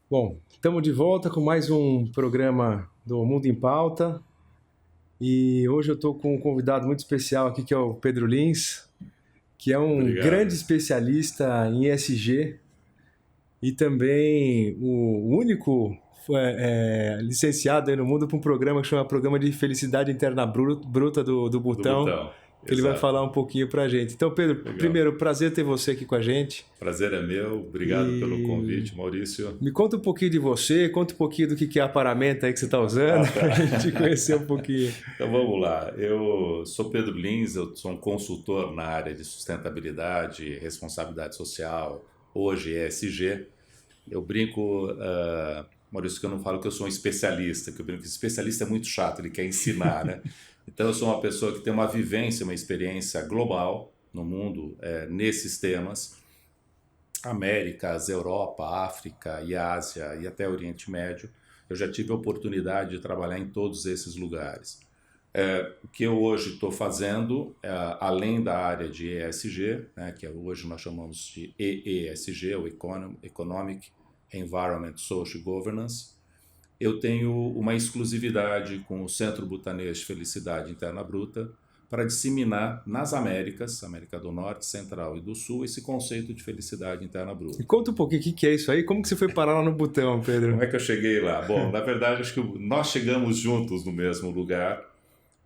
Bom, estamos de volta com mais um programa do Mundo em Pauta e hoje eu estou com um convidado muito especial aqui que é o Pedro Lins, que é um grande Obrigado. especialista em ESG e também o único licenciado aí no mundo para um programa que chama Programa de Felicidade Interna Bruta do Do Butão, Butão, que ele vai exato. falar um pouquinho para a gente. Então, Pedro, Legal. primeiro, prazer ter você aqui com a gente. Prazer é meu. Obrigado pelo E convite, Maurício. me conta um pouquinho de você, conta um pouquinho do que é a paramenta aí que você está usando, Ah, para a gente tá. conhecer um pouquinho. Então vamos lá. Eu sou Pedro Lins, eu sou um consultor na área de sustentabilidade, responsabilidade social, hoje ESG. Eu brinco, Maurício, que eu não falo que eu sou um especialista, que eu brinco que especialista é muito chato, ele quer ensinar, né? Então eu sou uma pessoa que tem uma vivência, uma experiência global no mundo nesses temas. Américas, Europa, África e Ásia e até Oriente Médio. Eu já tive a oportunidade de trabalhar em todos esses lugares. O que eu hoje estou fazendo, além da área de ESG, né, que hoje nós chamamos de EESG, o Economic, Environment, Social Governance, eu tenho uma exclusividade com o Centro Butanês de Felicidade Interna Bruta para disseminar nas Américas, América do Norte, Central e do Sul, esse conceito de felicidade interna Me bruta. conta um pouquinho o que é isso aí, como que você foi parar lá no botão, Como Pedro? é que eu cheguei lá? Bom, na verdade, acho que nós chegamos juntos no mesmo lugar.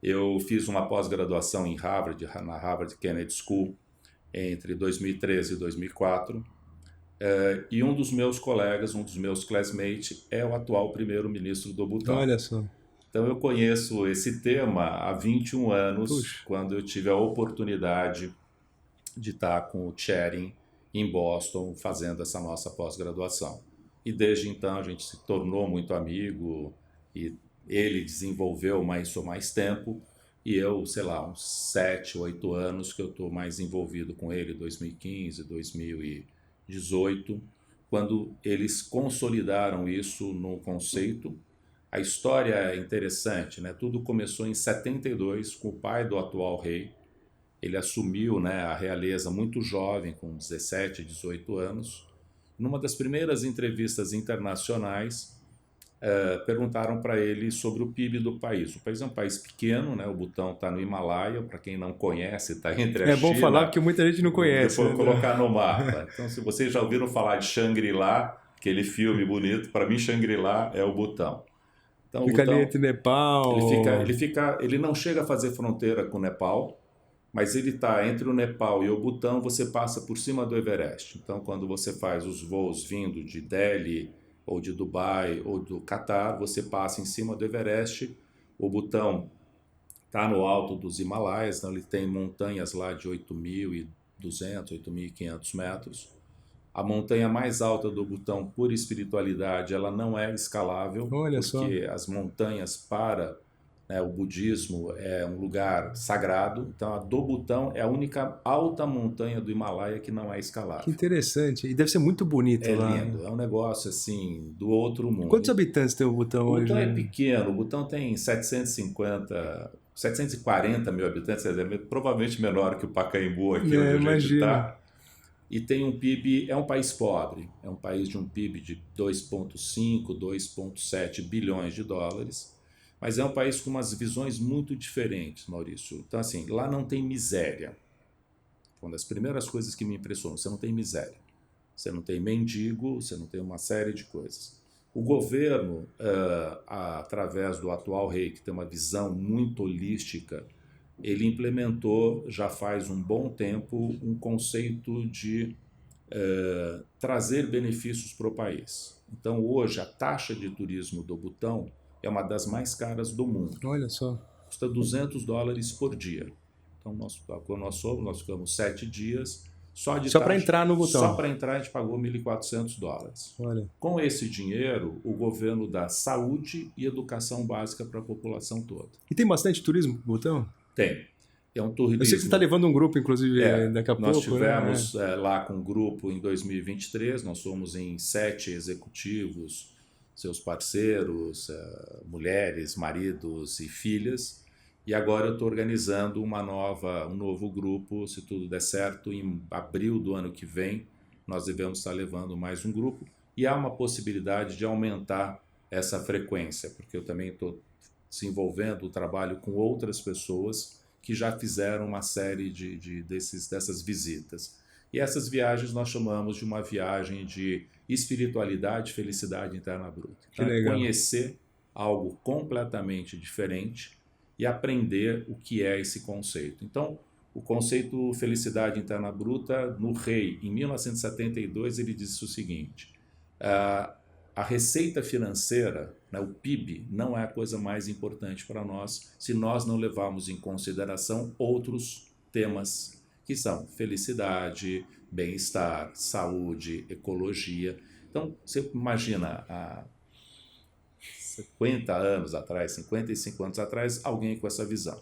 Eu fiz uma pós-graduação em Harvard, na Harvard Kennedy School, entre 2013 e 2004. E um dos meus colegas, um dos meus classmates, é o atual primeiro-ministro do Butão. Olha só, Então eu conheço esse tema há 21 anos, puxa, quando eu tive a oportunidade de estar com o Charing em Boston fazendo essa nossa pós-graduação. E desde então a gente se tornou muito amigo e ele desenvolveu mais tempo e eu, sei lá, uns 7, 8 anos que eu estou mais envolvido com ele, 2015, 2018, quando eles consolidaram isso no conceito. A história é interessante, né? Tudo começou em 72 com o pai do atual rei. Ele assumiu, né, a realeza muito jovem, com 17, 18 anos. Numa das primeiras entrevistas internacionais, perguntaram para ele sobre o PIB do país. O país é um país pequeno, né? O Butão está no Himalaia, para quem não conhece, está entre a é bom falar China, porque muita gente não conhece, depois né? colocar no mapa. Então, se vocês já ouviram falar de Shangri-La, aquele filme bonito, para mim Shangri-La é o Butão. Então, o Fica ali Butão entre Nepal. ele não chega a fazer fronteira com o Nepal, mas ele está entre o Nepal e o Butão, você passa por cima do Everest. Então, quando você faz os voos vindo de Delhi, ou de Dubai, ou do Catar, você passa em cima do Everest. O Butão está no alto dos Himalaias, então ele tem montanhas lá de 8.200, 8.500 metros. A montanha mais alta do Butão, por espiritualidade, ela não é escalável, Olha só, porque as montanhas para, né, o budismo é um lugar sagrado. Então, a do Butão é a única alta montanha do Himalaia que não é que escalável. interessante. E deve ser muito bonito É lá, né? lindo, é um negócio assim do outro mundo. Quantos habitantes tem o botão O Butão é hoje? pequeno, o Butão tem 740 mil habitantes, quer dizer, provavelmente menor que o Pacaembu, aqui onde É, a gente imagino. está. E tem um PIB, é um país pobre, é um país de um PIB de 2,5, 2,7 bilhões de dólares, mas é um país com umas visões muito diferentes, Maurício. Então, assim, lá não tem miséria. Uma das primeiras coisas que me impressionou, você não tem miséria. Você não tem mendigo, você não tem uma série de coisas. O governo, através do atual rei, que tem uma visão muito holística, ele implementou já faz um bom tempo um conceito de trazer benefícios para o país. Então, hoje, a taxa de turismo do Butão é uma das mais caras do mundo. Olha só. Custa US$ 200 por dia. Então, quando nós ficamos 7 dias, só de Só para taxa, entrar no só botão. para entrar a gente pagou US$ 1.400. Olha. Com esse dinheiro, o governo dá saúde e educação básica para a população toda. E tem bastante turismo no botão? Tem. É um Eu sei que você está turismo. levando um grupo, inclusive, daqui a Nós pouco, né? tivemos lá com o grupo em 2023, nós somos em 7 executivos, seus parceiros, mulheres, maridos e filhas, e agora eu estou organizando um novo grupo, se tudo der certo, em abril do ano que vem, nós devemos estar levando mais um grupo, E há uma possibilidade de aumentar essa frequência, porque eu também estou desenvolvendo o trabalho com outras pessoas que já fizeram uma série dessas visitas. E essas viagens nós chamamos de uma viagem de espiritualidade, felicidade interna bruta. Que Então, é legal. conhecer algo completamente diferente e aprender o que é esse conceito. Então, o conceito felicidade interna bruta, no Rei, em 1972, ele disse o seguinte: a receita financeira, né, o PIB, não é a coisa mais importante para nós se nós não levarmos em consideração outros temas que são felicidade, bem-estar, saúde, ecologia. Então, você imagina há 50 anos atrás, 55 anos atrás, alguém com essa visão.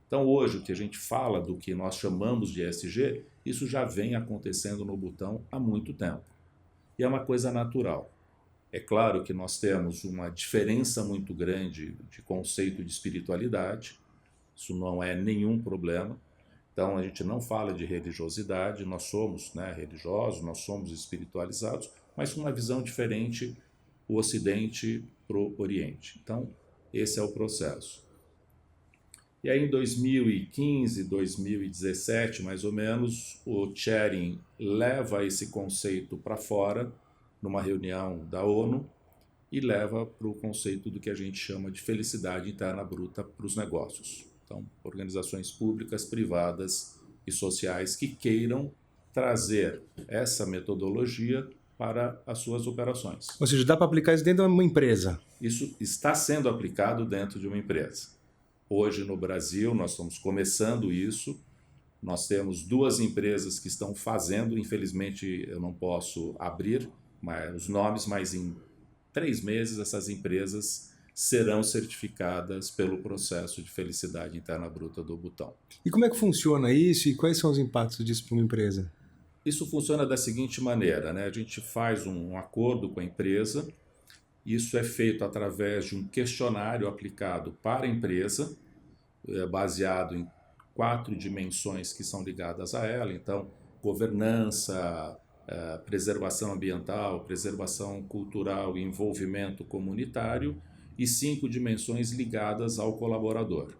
Então, hoje, o que a gente fala do que nós chamamos de ESG, isso já vem acontecendo no Butão há muito tempo. E é uma coisa natural. É claro que nós temos uma diferença muito grande de conceito de espiritualidade, isso não é nenhum problema. Então, a gente não fala de religiosidade, nós somos, né, religiosos, nós somos espiritualizados, mas com uma visão diferente, o Ocidente para o Oriente. Então, esse é o processo. E aí, em 2015, 2017, mais ou menos, o Tchering leva esse conceito para fora, numa reunião da ONU, e leva para o conceito do que a gente chama de felicidade interna bruta para os negócios. Então, organizações públicas, privadas e sociais que queiram trazer essa metodologia para as suas operações. Ou seja, dá para aplicar isso dentro de uma empresa? Isso está sendo aplicado dentro de uma empresa. Hoje no Brasil nós estamos começando isso, nós temos 2 empresas que estão fazendo, infelizmente eu não posso abrir os nomes, mas em 3 meses essas empresas serão certificadas pelo processo de felicidade interna bruta do Butão. E como é que funciona isso e quais são os impactos disso para uma empresa? Isso funciona da seguinte maneira, né? A gente faz um acordo com a empresa, isso é feito através de um questionário aplicado para a empresa, baseado em 4 dimensões que são ligadas a ela, então governança, preservação ambiental, preservação cultural e envolvimento comunitário, e 5 dimensões ligadas ao colaborador.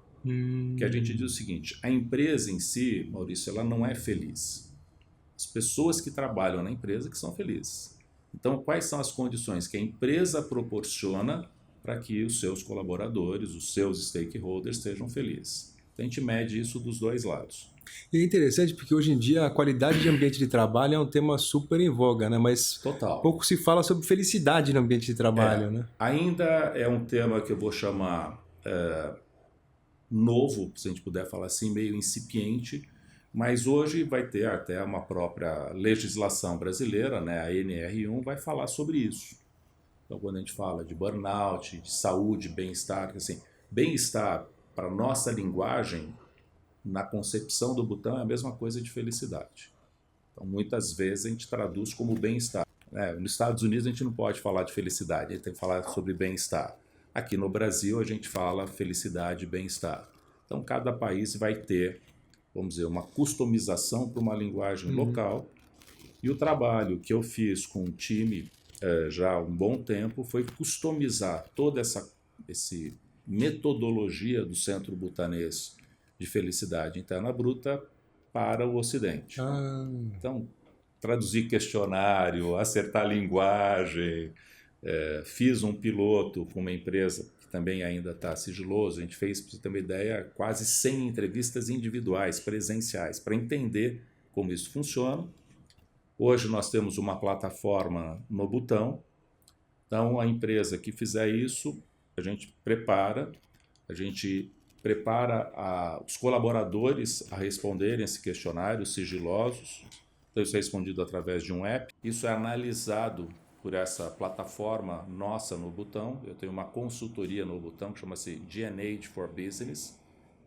Que a gente diz o seguinte: a empresa em si, Maurício, ela não é feliz. As pessoas que trabalham na empresa que são felizes. Então, quais são as condições que a empresa proporciona para que os seus colaboradores, os seus stakeholders sejam felizes? Então, a gente mede isso dos 2 lados. E é interessante porque hoje em dia a qualidade de ambiente de trabalho é um tema super em voga, né? Mas Total. pouco se fala sobre felicidade no ambiente de trabalho, né? Ainda é um tema que eu vou chamar novo, se a gente puder falar assim, meio incipiente, mas hoje vai ter até uma própria legislação brasileira, né? A NR1 vai falar sobre isso. Então, quando a gente fala de burnout, de saúde, bem-estar, assim, bem-estar para nossa linguagem, na concepção do Butão, é a mesma coisa de felicidade. Então, muitas vezes a gente traduz como bem-estar. Nos Estados Unidos a gente não pode falar de felicidade, a gente tem que falar sobre bem-estar. Aqui no Brasil a gente fala felicidade e bem-estar. Então, cada país vai ter, vamos dizer, uma customização para uma linguagem local. E o trabalho que eu fiz com um time já há um bom tempo foi customizar toda essa metodologia do Centro Butanês de Felicidade Interna Bruta para o Ocidente. Então, traduzir questionário, acertar linguagem, fiz um piloto com uma empresa que também ainda está sigiloso, a gente fez, para você ter uma ideia, quase 100 entrevistas individuais, presenciais, para entender como isso funciona. Hoje nós temos uma plataforma no Butão, então a empresa que fizer isso, a gente prepara os colaboradores a responderem esse questionário sigilosos. Então isso é respondido através de um app. Isso é analisado por essa plataforma nossa no Butão. Eu tenho uma consultoria no Butão que chama-se G&Age for Business.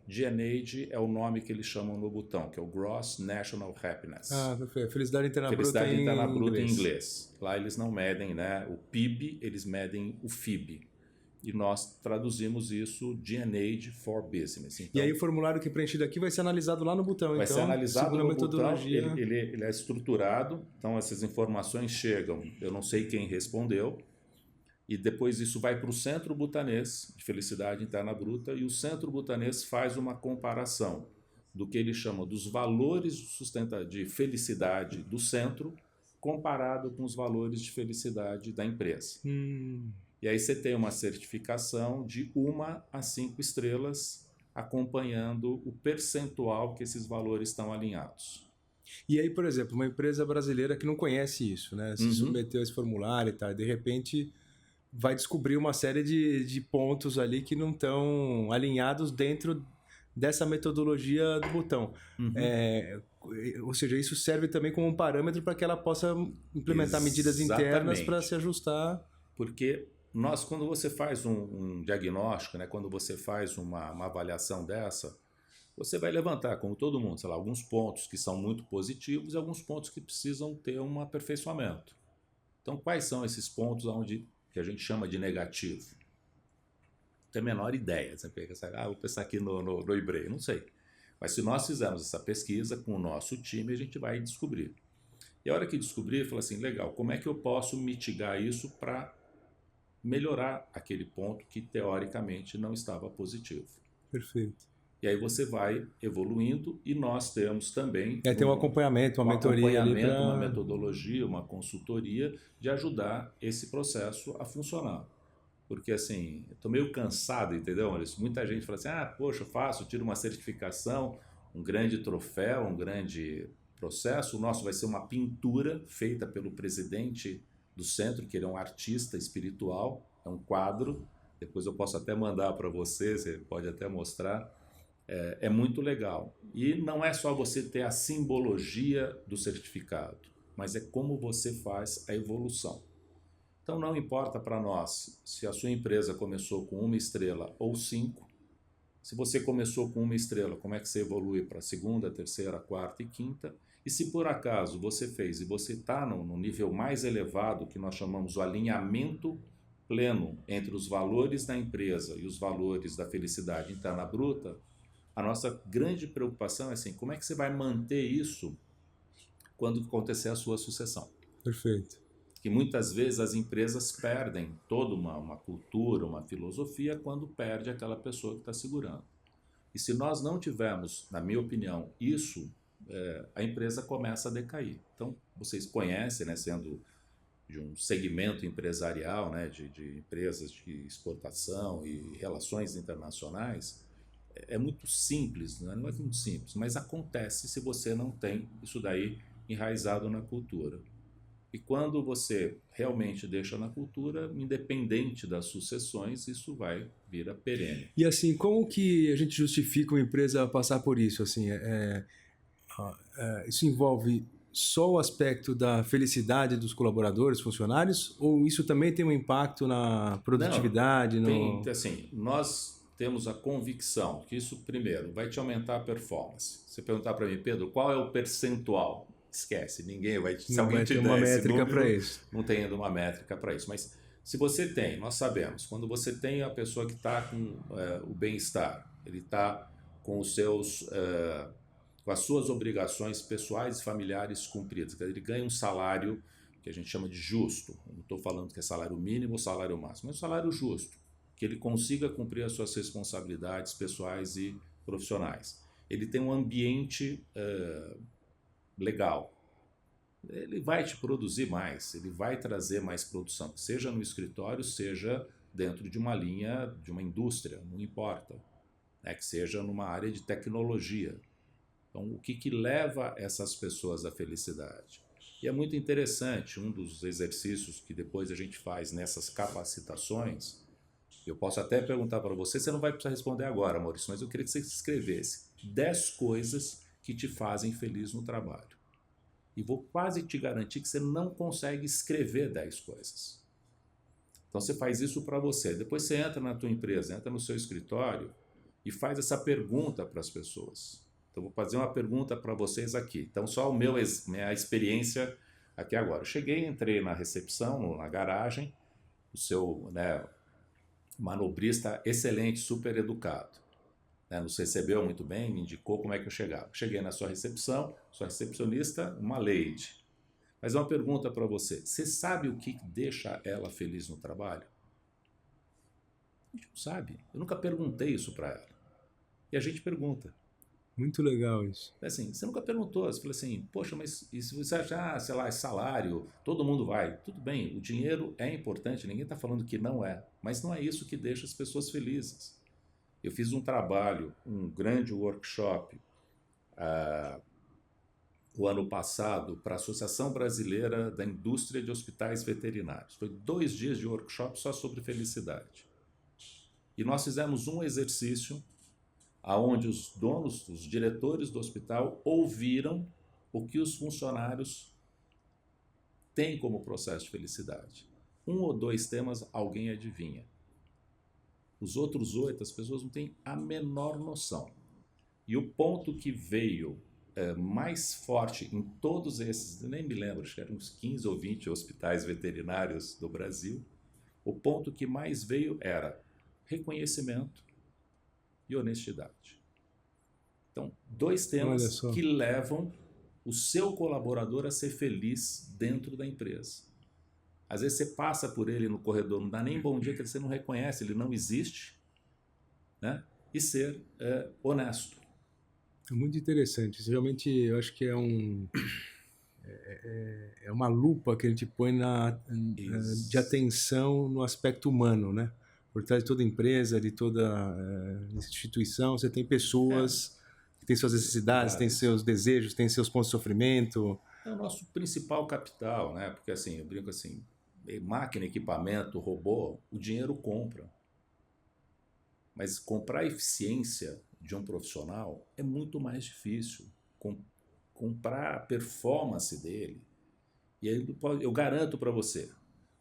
G&Age é o nome que eles chamam no Butão, que é o Gross National Happiness. Felicidade interna bruta em inglês. Lá eles não medem, né, o PIB, eles medem o FIB, e nós traduzimos isso DNA for Business. E Então, aí o formulário que é preenchido aqui vai ser analisado lá no botão, vai então, ser analisado segundo a no botão, metodologia. ele é estruturado, então essas informações chegam, eu não sei quem respondeu, e depois isso vai para o Centro Butanês de Felicidade Interna Bruta, e o Centro Butanês faz uma comparação do que ele chama dos valores de felicidade do centro comparado com os valores de felicidade da empresa. E aí você tem uma certificação de 1 a 5 estrelas, acompanhando o percentual que esses valores estão alinhados. E aí, por exemplo, uma empresa brasileira que não conhece isso, né? Se submeteu a esse formulário e tal, e de repente vai descobrir uma série de pontos ali que não estão alinhados dentro dessa metodologia do botão. Ou seja, isso serve também como um parâmetro para que ela possa implementar medidas internas para se ajustar. Porque quando você faz um diagnóstico, né, quando você faz uma avaliação dessa, você vai levantar, como todo mundo, sei lá, alguns pontos que são muito positivos e alguns pontos que precisam ter um aperfeiçoamento. Então, quais são esses pontos que a gente chama de negativo? Não tenho a menor ideia. Você pensa, vou pensar aqui no eBrei, não sei. Mas se nós fizermos essa pesquisa com o nosso time, a gente vai descobrir. E a hora que descobrir, fala assim, legal, como é que eu posso mitigar isso para melhorar aquele ponto que teoricamente não estava positivo? Perfeito. E aí você vai evoluindo e nós temos também... Tem um acompanhamento, uma mentoria ali pra... uma metodologia, uma consultoria de ajudar esse processo a funcionar. Porque assim, eu estou meio cansado, entendeu, Maurício? Muita gente fala assim, poxa, tiro uma certificação, um grande troféu, um grande processo. O nosso vai ser uma pintura feita pelo presidente do centro, que ele é um artista espiritual, é um quadro. Depois eu posso até mandar para você pode até mostrar. É muito legal. E não é só você ter a simbologia do certificado, mas é como você faz a evolução. Então não importa para nós se a sua empresa começou com 1 estrela ou 5. Se você começou com 1 estrela, como é que você evolui para a 2ª, 3ª, 4ª e 5ª? E se por acaso você fez e você está no nível mais elevado, que nós chamamos o alinhamento pleno entre os valores da empresa e os valores da felicidade interna bruta, a nossa grande preocupação é assim, como é que você vai manter isso quando acontecer a sua sucessão? Perfeito. Que muitas vezes as empresas perdem toda uma cultura, uma filosofia, quando perde aquela pessoa que está segurando. E se nós não tivermos, na minha opinião, isso, a empresa começa a decair. Então, vocês conhecem, né, sendo de um segmento empresarial, né, de empresas de exportação e relações internacionais, é muito simples, né? Não é muito simples, mas acontece se você não tem isso daí enraizado na cultura. E quando você realmente deixa na cultura, independente das sucessões, isso vai vir a perene. E assim, como que a gente justifica uma empresa passar por isso? Assim, isso envolve só o aspecto da felicidade dos colaboradores, funcionários, ou isso também tem um impacto na produtividade? Não, assim, nós temos a convicção que isso, primeiro, vai te aumentar a performance. Você perguntar para mim, Pedro, qual é o percentual? Esquece, ninguém vai te... Não vai ter uma métrica para isso. Não tem ainda uma métrica para isso. Mas se você tem, nós sabemos, quando você tem a pessoa que está com o bem-estar, ele está com os seus... com as suas obrigações pessoais e familiares cumpridas. Ele ganha um salário que a gente chama de justo. Não estou falando que é salário mínimo ou salário máximo, é um salário justo. Que ele consiga cumprir as suas responsabilidades pessoais e profissionais. Ele tem um ambiente legal. Ele vai te produzir mais, ele vai trazer mais produção, seja no escritório, seja dentro de uma linha, de uma indústria, não importa. Né? Que seja numa área de tecnologia. Então, o que leva essas pessoas à felicidade? E é muito interessante, um dos exercícios que depois a gente faz nessas capacitações, eu posso até perguntar para você não vai precisar responder agora, Maurício, mas eu queria que você escrevesse 10 coisas que te fazem feliz no trabalho. E vou quase te garantir que você não consegue escrever 10 coisas. Então você faz isso para você. Depois você entra na tua empresa, entra no seu escritório e faz essa pergunta para as pessoas. Então vou fazer uma pergunta para vocês aqui. Então só minha experiência aqui agora. Eu cheguei, entrei na recepção, na garagem, o seu manobrista excelente, super educado. Né? Nos recebeu muito bem, me indicou como é que eu chegava. Cheguei na sua recepção, sua recepcionista, uma lady. Mas uma pergunta para você. Você sabe o que deixa ela feliz no trabalho? A gente não sabe. Eu nunca perguntei isso para ela. E a gente pergunta. Muito legal isso. Assim, você nunca perguntou, você falou assim, poxa, mas e se você achar, sei lá, salário, todo mundo vai. Tudo bem, o dinheiro é importante, ninguém está falando que não é, mas não é isso que deixa as pessoas felizes. Eu fiz um trabalho, um grande workshop, o ano passado, para a Associação Brasileira da Indústria de Hospitais Veterinários. Foi 2 dias de workshop só sobre felicidade. E nós fizemos um exercício aonde os donos, os diretores do hospital ouviram o que os funcionários têm como processo de felicidade. 1 ou 2 temas alguém adivinha. Os outros 8 as pessoas não têm a menor noção. E o ponto que veio mais forte em todos esses, eu nem me lembro, acho que eram uns 15 ou 20 hospitais veterinários do Brasil, o ponto que mais veio era reconhecimento e honestidade. Então, 2 temas que levam o seu colaborador a ser feliz dentro da empresa. Às vezes você passa por ele no corredor, não dá nem bom dia, que você não reconhece, ele não existe, né? E ser honesto. É muito interessante. Isso realmente eu acho que é uma lupa que a gente põe de atenção no aspecto humano, né? Por trás de toda empresa, de toda instituição, você tem pessoas que têm suas necessidades, têm seus desejos, têm seus pontos de sofrimento. É o nosso principal capital, né? Porque assim, eu brinco assim, máquina, equipamento, robô, o dinheiro compra. Mas comprar a eficiência de um profissional é muito mais difícil. Comprar a performance dele. E aí eu garanto para você,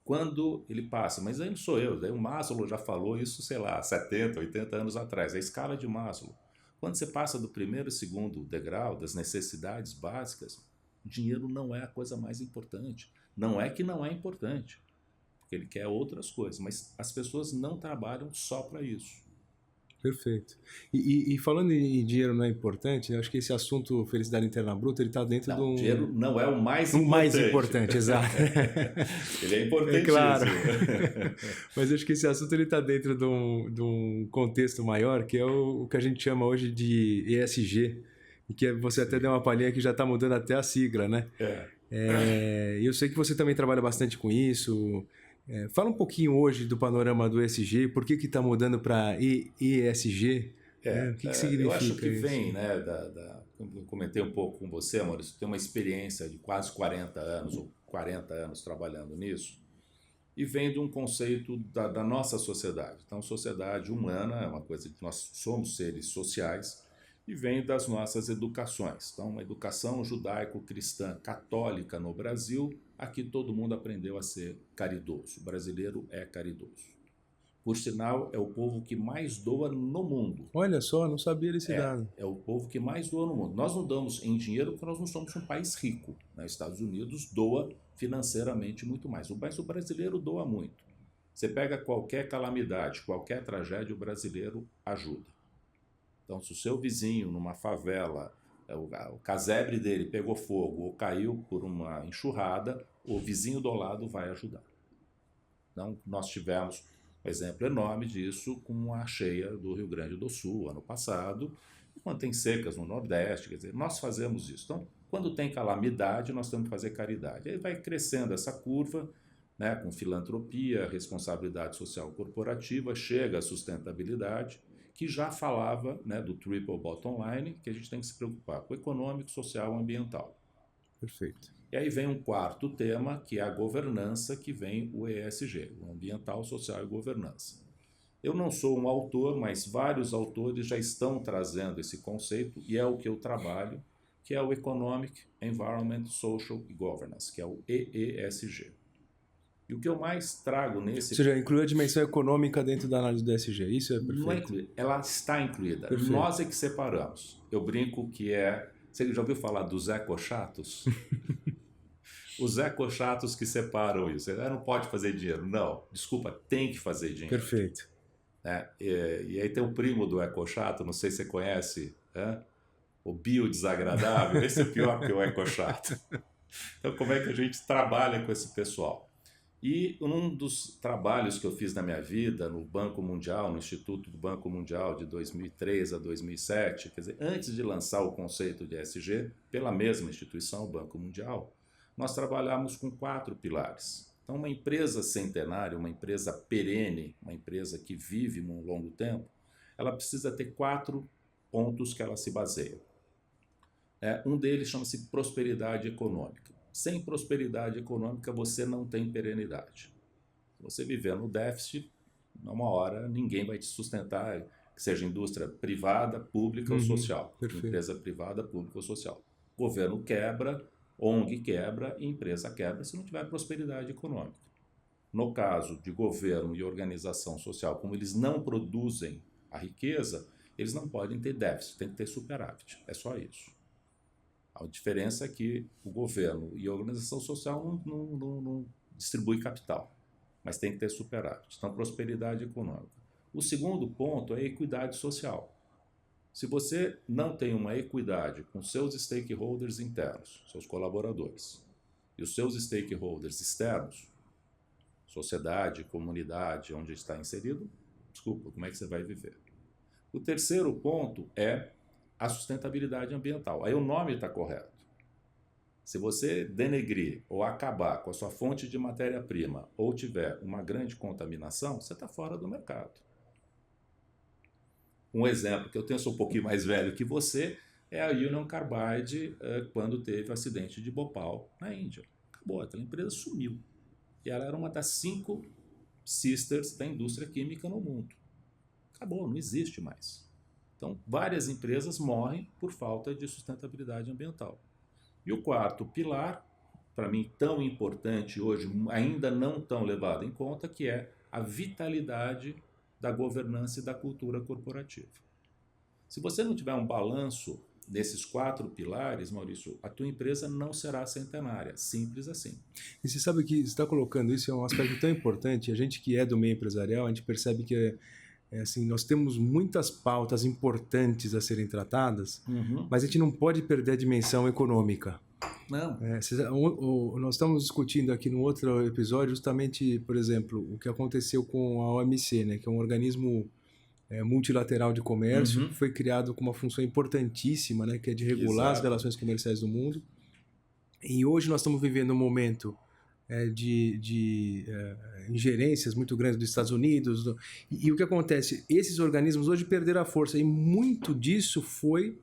quando ele passa, mas aí não sou eu, daí o Maslow já falou isso, sei lá, 70, 80 anos atrás, a escala de Maslow. Quando você passa do primeiro e segundo degrau, das necessidades básicas, o dinheiro não é a coisa mais importante. Não é que não é importante, porque ele quer outras coisas, mas as pessoas não trabalham só para isso. Perfeito. E falando em dinheiro não é importante, eu acho que esse assunto felicidade interna bruta, ele está dentro de um... dinheiro não é o mais importante. O mais importante, exato. Ele é importantíssimo. É claro. Mas eu acho que esse assunto está dentro de um contexto maior, que é o que a gente chama hoje de ESG, e que você até deu uma palhinha que já está mudando até a sigla, né? E eu sei que você também trabalha bastante com isso. Fala um pouquinho hoje do panorama do ESG, por que está mudando para ESG? O que significa eu acho que isso? vem, né, eu comentei um pouco com você, Maurício, tem uma experiência de quase 40 anos, ou 40 anos trabalhando nisso, e vem de um conceito da nossa sociedade. Então, sociedade humana é uma coisa que nós somos seres sociais, e vem das nossas educações. Então, uma educação judaico-cristã católica no Brasil, aqui todo mundo aprendeu a ser caridoso. O brasileiro é caridoso. Por sinal, é o povo que mais doa no mundo. Olha só, não sabia desse dado. É o povo que mais doa no mundo. Nós não damos em dinheiro porque nós não somos um país rico. Os Estados Unidos doa financeiramente muito mais. Mas o brasileiro doa muito. Você pega qualquer calamidade, qualquer tragédia, o brasileiro ajuda. Então, se o seu vizinho, numa favela, o casebre dele pegou fogo ou caiu por uma enxurrada, o vizinho do lado vai ajudar. Então, nós tivemos um exemplo enorme disso com a cheia do Rio Grande do Sul, ano passado, quando tem secas no Nordeste, quer dizer, nós fazemos isso. Então, quando tem calamidade, nós temos que fazer caridade. Aí vai crescendo essa curva, né, com filantropia, responsabilidade social corporativa, chega a sustentabilidade, que já falava, né, do triple bottom line, que a gente tem que se preocupar com o econômico, social e ambiental. Perfeito. E aí vem um quarto tema, que é a governança, que vem o ESG, o ambiental, social e governança. Eu não sou um autor, mas vários autores já estão trazendo esse conceito, e é o que eu trabalho, que é o Economic, Environment, Social e Governance, que é o EESG. E o que eu mais trago nesse... Ou seja, inclui a dimensão econômica dentro da análise do ESG. Isso é perfeito. Não é incluída, ela está incluída. Perfeito. Nós é que separamos. Eu brinco que é... Você já ouviu falar dos ecochatos? Os ecochatos que separam isso. Não pode fazer dinheiro. Não, desculpa, tem que fazer dinheiro. Perfeito. né? E aí tem o primo do ecochato, não sei se você conhece, né? O biodesagradável, esse é pior que o ecochato. Então, como é que a gente trabalha com esse pessoal? E um dos trabalhos que eu fiz na minha vida, no Banco Mundial, no Instituto do Banco Mundial de 2003 a 2007, quer dizer, antes de lançar o conceito de ESG, pela mesma instituição, o Banco Mundial, nós trabalhamos com 4 pilares. Então, uma empresa centenária, uma empresa perene, uma empresa que vive num longo tempo, ela precisa ter 4 pontos que ela se baseia. Um deles chama-se prosperidade econômica. Sem prosperidade econômica, você não tem perenidade. Se você viver no déficit, numa hora ninguém vai te sustentar, que seja indústria privada, pública ou social. Perfeito. Empresa privada, pública ou social. Governo quebra, ONG quebra, empresa quebra se não tiver prosperidade econômica. No caso de governo e organização social, como eles não produzem a riqueza, eles não podem ter déficit, tem que ter superávit. É só isso. A diferença é que o governo e a organização social não distribui capital, mas tem que ter superávit. Então, prosperidade econômica. O segundo ponto é a equidade social. Se você não tem uma equidade com seus stakeholders internos, seus colaboradores, e os seus stakeholders externos, sociedade, comunidade, onde está inserido, desculpa, como é que você vai viver? O terceiro ponto é a sustentabilidade ambiental. Aí o nome está correto. Se você denegrir ou acabar com a sua fonte de matéria-prima ou tiver uma grande contaminação, você está fora do mercado. Um exemplo que eu tenho, sou um pouquinho mais velho que você, é a Union Carbide, quando teve o acidente de Bhopal na Índia. Acabou, aquela empresa sumiu. E ela era uma das 5 sisters da indústria química no mundo. Acabou, não existe mais. Então, várias empresas morrem por falta de sustentabilidade ambiental. E o quarto pilar, para mim tão importante hoje, ainda não tão levado em conta, que é a vitalidade da governança e da cultura corporativa. Se você não tiver um balanço desses 4 pilares, Maurício, a tua empresa não será centenária, simples assim. E você sabe que você está colocando isso, é um aspecto tão importante, a gente que é do meio empresarial, a gente percebe que assim, nós temos muitas pautas importantes a serem tratadas, mas a gente não pode perder a dimensão econômica. Não. Nós estamos discutindo aqui no outro episódio justamente, por exemplo, o que aconteceu com a OMC, né, que é um organismo multilateral de comércio, que foi criado com uma função importantíssima, né, que é de regular as relações comerciais do mundo. E hoje nós estamos vivendo um momento de ingerências muito grandes dos Estados Unidos. E o que acontece? Esses organismos hoje perderam a força, e muito disso foi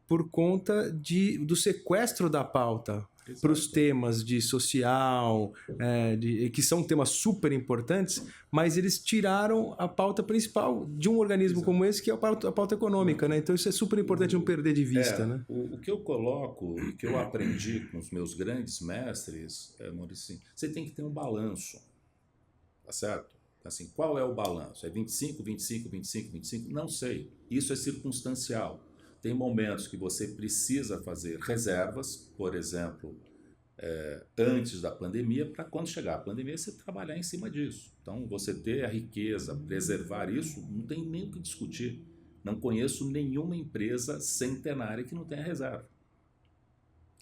por conta do sequestro da pauta para os temas de social, que são temas super importantes, mas eles tiraram a pauta principal de um organismo como esse, que é a pauta econômica, né? Então isso é super importante não perder de vista, né? O que eu coloco, o que eu aprendi com os meus grandes mestres, Maurício, você tem que ter um balanço, tá certo? Assim, qual é o balanço? É 25, 25, 25, 25? Não sei. Isso é circunstancial. Tem momentos que você precisa fazer reservas, por exemplo, antes da pandemia, para quando chegar a pandemia você trabalhar em cima disso. Então, você ter a riqueza, preservar isso, não tem nem o que discutir. Não conheço nenhuma empresa centenária que não tenha reserva.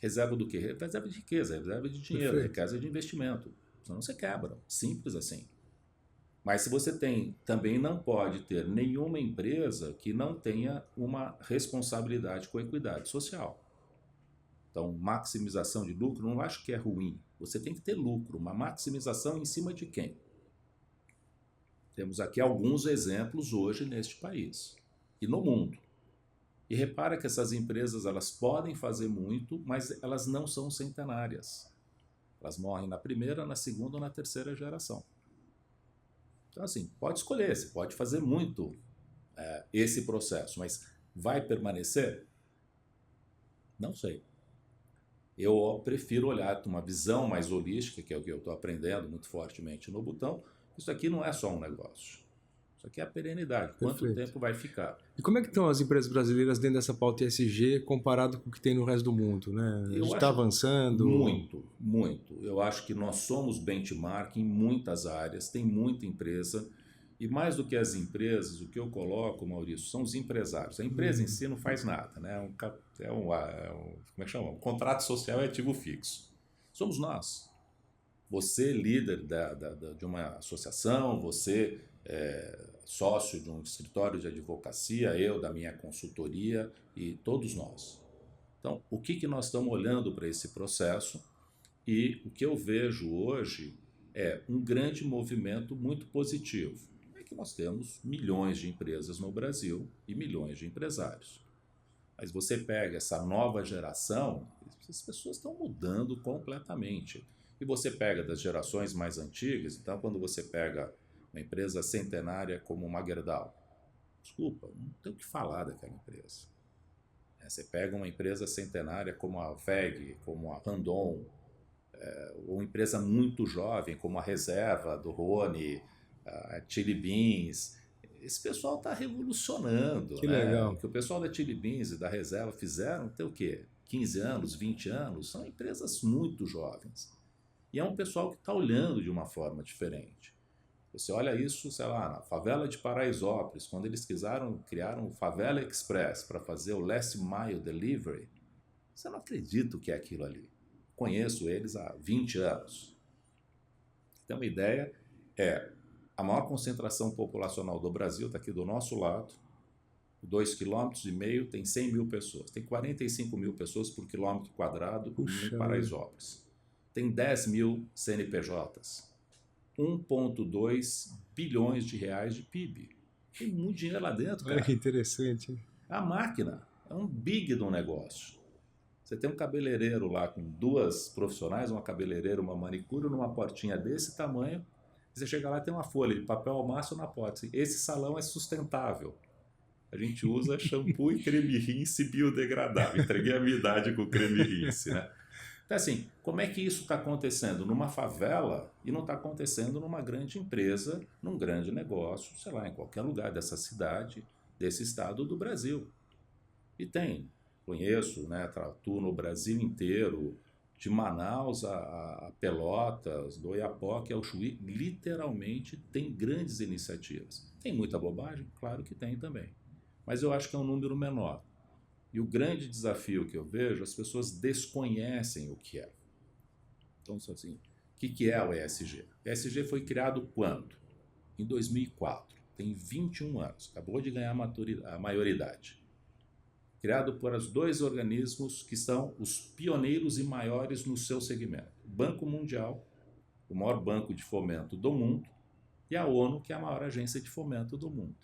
Reserva do quê? Reserva de riqueza, reserva de dinheiro, reserva de investimento. Senão você quebra. Simples assim. Mas se você também não pode ter nenhuma empresa que não tenha uma responsabilidade com a equidade social. Então, maximização de lucro, não acho que é ruim. Você tem que ter lucro, uma maximização em cima de quem? Temos aqui alguns exemplos hoje neste país e no mundo. E repara que essas empresas elas podem fazer muito, mas elas não são centenárias. Elas morrem na primeira, na segunda ou na terceira geração. Então, assim, pode escolher, você pode fazer muito esse processo, mas vai permanecer? Não sei. Eu prefiro olhar com uma visão mais holística, que é o que eu estou aprendendo muito fortemente no Butão. Isso aqui não é só um negócio. Isso aqui é a perenidade. Quanto tempo vai ficar? E como é que estão as empresas brasileiras dentro dessa pauta ESG comparado com o que tem no resto do mundo, né? A gente está avançando? Muito, muito. Eu acho que nós somos benchmark em muitas áreas, tem muita empresa E mais do que as empresas, o que eu coloco, Maurício, são os empresários. A empresa em si não faz nada, né? Como é que chama? Um contrato social é ativo fixo. Somos nós. Você, líder de uma associação, você, sócio de um escritório de advocacia, eu da minha consultoria e todos nós. Então, o que nós estamos olhando para esse processo? E o que eu vejo hoje é um grande movimento muito positivo. É que nós temos milhões de empresas no Brasil e milhões de empresários. Mas você pega essa nova geração, as pessoas estão mudando completamente. E você pega das gerações mais antigas, então quando você pega uma empresa centenária como uma Gerdau, desculpa, não tem o que falar daquela empresa. Você pega uma empresa centenária como a WEG, como a Randon, ou uma empresa muito jovem como a Reserva, do Rony, a Chili Beans. Esse pessoal está revolucionando. Que né? legal. O que o pessoal da Chili Beans e da Reserva fizeram tem o quê? 15 anos, 20 anos? São empresas muito jovens. E é um pessoal que está olhando de uma forma diferente. Você olha isso, sei lá, na favela de Paraisópolis, quando eles criaram o Favela Express para fazer o Last Mile Delivery, você não acredita o que é aquilo ali. Conheço eles há 20 anos. Então, a ideia é a maior concentração populacional do Brasil está aqui do nosso lado, 2,5 km tem 100 mil pessoas, tem 45 mil pessoas por quilômetro quadrado em Paraisópolis. Tem 10 mil CNPJs, 1,2 bilhões de reais de PIB. Tem muito dinheiro lá dentro, cara. Olha que interessante. A máquina é um big de um negócio. Você tem um cabeleireiro lá com 2 profissionais, uma cabeleireira, uma manicure, numa portinha desse tamanho. Você chega lá e tem uma folha de papel ao maço na porta. Esse salão é sustentável. A gente usa shampoo e creme rinse biodegradável. Entreguei a minha idade com creme rinse, né? Então, assim, como é que isso está acontecendo numa favela e não está acontecendo numa grande empresa, num grande negócio, sei lá, em qualquer lugar dessa cidade, desse estado do Brasil? E tem, conheço, né, atuo no Brasil inteiro, de Manaus a Pelotas, do Oiapoque ao Chuí, literalmente tem grandes iniciativas. Tem muita bobagem? Claro que tem também. Mas eu acho que é um número menor. E o grande desafio que eu vejo, as pessoas desconhecem o que é. Então, assim, o que é o ESG? O ESG foi criado quando? Em 2004. Tem 21 anos. Acabou de ganhar a maioridade. Criado por os 2 organismos que são os pioneiros e maiores no seu segmento. O Banco Mundial, o maior banco de fomento do mundo, e a ONU, que é a maior agência de fomento do mundo.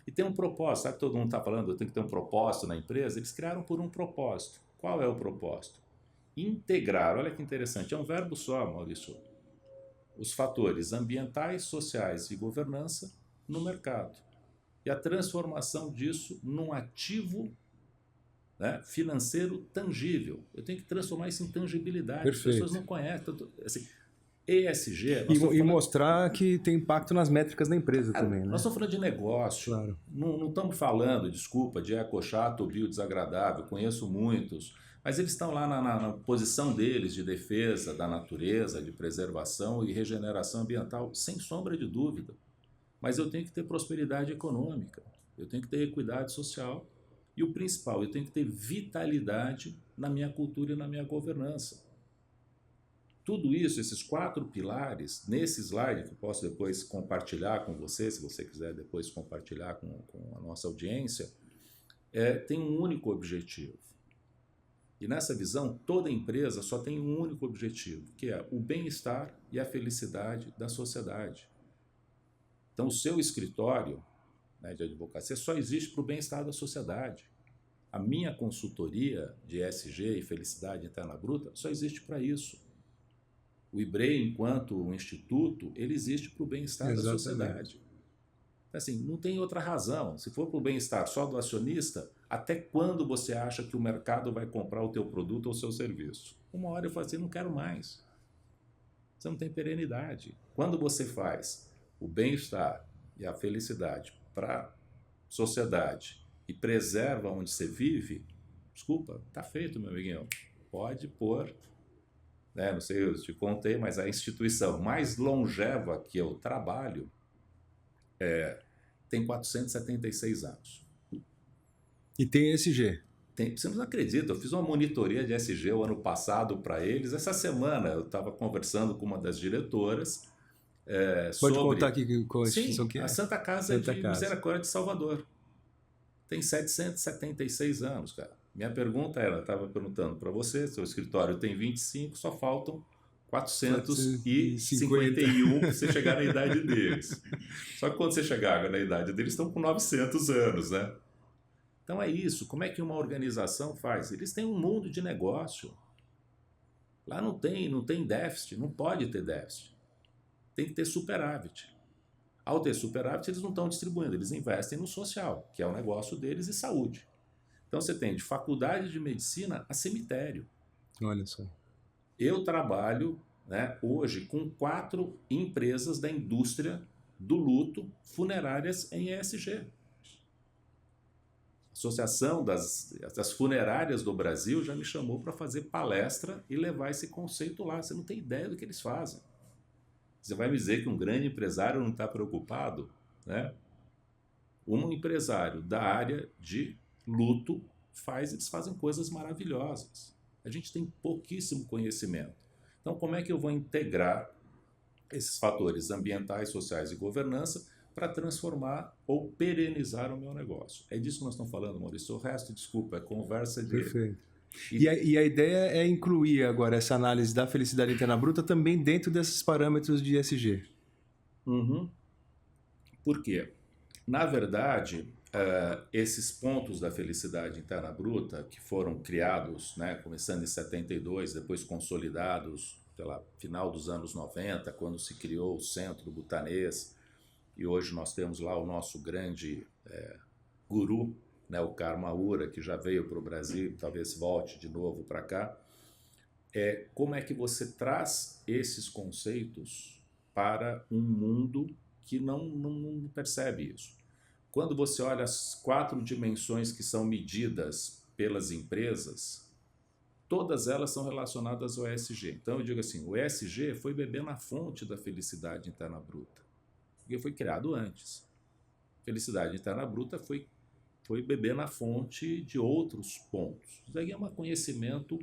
E tem um propósito, sabe que todo mundo está falando, tem que ter um propósito na empresa? Eles criaram por um propósito. Qual é o propósito? Integrar, olha que interessante, é um verbo só, Maurício, os fatores ambientais, sociais e governança no mercado. E a transformação disso num ativo, né, financeiro tangível. Eu tenho que transformar isso em tangibilidade. Perfeito. As pessoas não conhecem. Assim, ESG... E mostrar que tem impacto nas métricas da empresa também, né? Nós estamos falando de negócio. Claro. Não estamos falando, desculpa, de eco-chato ou bio-desagradável. Conheço muitos. Mas eles estão lá na posição deles de defesa da natureza, de preservação e regeneração ambiental, sem sombra de dúvida. Mas eu tenho que ter prosperidade econômica, eu tenho que ter equidade social e o principal, eu tenho que ter vitalidade na minha cultura e na minha governança. Tudo isso, esses 4 pilares, nesse slide que eu posso depois compartilhar com você, se você quiser depois compartilhar com a nossa audiência, tem um único objetivo. E nessa visão, toda empresa só tem um único objetivo, que é o bem-estar e a felicidade da sociedade. Então, o seu escritório, né, de advocacia só existe para o bem-estar da sociedade. A minha consultoria de ESG e felicidade interna bruta só existe para isso. O IBRE, enquanto um instituto, ele existe para o bem-estar da sociedade. Assim, não tem outra razão. Se for para o bem-estar só do acionista, até quando você acha que o mercado vai comprar o teu produto ou o seu serviço? Uma hora eu falo assim, não quero mais. Você não tem perenidade. Quando você faz o bem-estar e a felicidade para a sociedade e preserva onde você vive, desculpa, está feito, meu amiguinho. Pode pôr, né, não sei, eu te contei, mas a instituição mais longeva que eu trabalho tem 476 anos. E tem ESG. Você não acredita, eu fiz uma monitoria de ESG o ano passado para eles. Essa semana eu estava conversando com uma das diretoras Pode sobre... contar aqui qual a instituição que é? A Santa Casa de Misericórdia de Salvador. Tem 776 anos, cara. Minha pergunta era, eu estava perguntando para você, seu escritório tem 25, só faltam 451 para você chegar na idade deles. Só que quando você chegar na idade deles, estão com 900 anos, né? Então é isso. Como é que uma organização faz? Eles têm um mundo de negócio. Lá não tem déficit, não pode ter déficit. Tem que ter superávit. Ao ter superávit, eles não estão distribuindo, eles investem no social, que é o negócio deles, e saúde. Então você tem de faculdade de medicina a cemitério. Olha só. Eu trabalho, né, hoje com 4 empresas da indústria do luto funerárias em ESG. A Associação das Funerárias do Brasil já me chamou para fazer palestra e levar esse conceito lá. Você não tem ideia do que eles fazem. Você vai me dizer que um grande empresário não está preocupado, né? Um empresário da área de luto eles fazem coisas maravilhosas. A gente tem pouquíssimo conhecimento. Então, como é que eu vou integrar esses fatores ambientais, sociais e governança para transformar ou perenizar o meu negócio? É disso que nós estamos falando, Maurício. O resto, desculpa, é conversa de... Perfeito. E a ideia é incluir agora essa análise da felicidade interna bruta também dentro desses parâmetros de ESG. Uhum. Por quê? Na verdade, esses pontos da felicidade interna bruta que foram criados, né, começando em 72, depois consolidados pela final dos anos 90, quando se criou o Centro Butanês, e hoje nós temos lá o nosso grande guru, né, o Karma Ura, que já veio para o Brasil, talvez volte de novo para cá. Como é que você traz esses conceitos para um mundo que não percebe isso? Quando você olha as 4 dimensões que são medidas pelas empresas, todas elas são relacionadas ao ESG. Então eu digo assim, o ESG foi beber na fonte da felicidade interna bruta, porque foi criado antes. Felicidade interna bruta foi beber na fonte de outros pontos. Isso aí é um conhecimento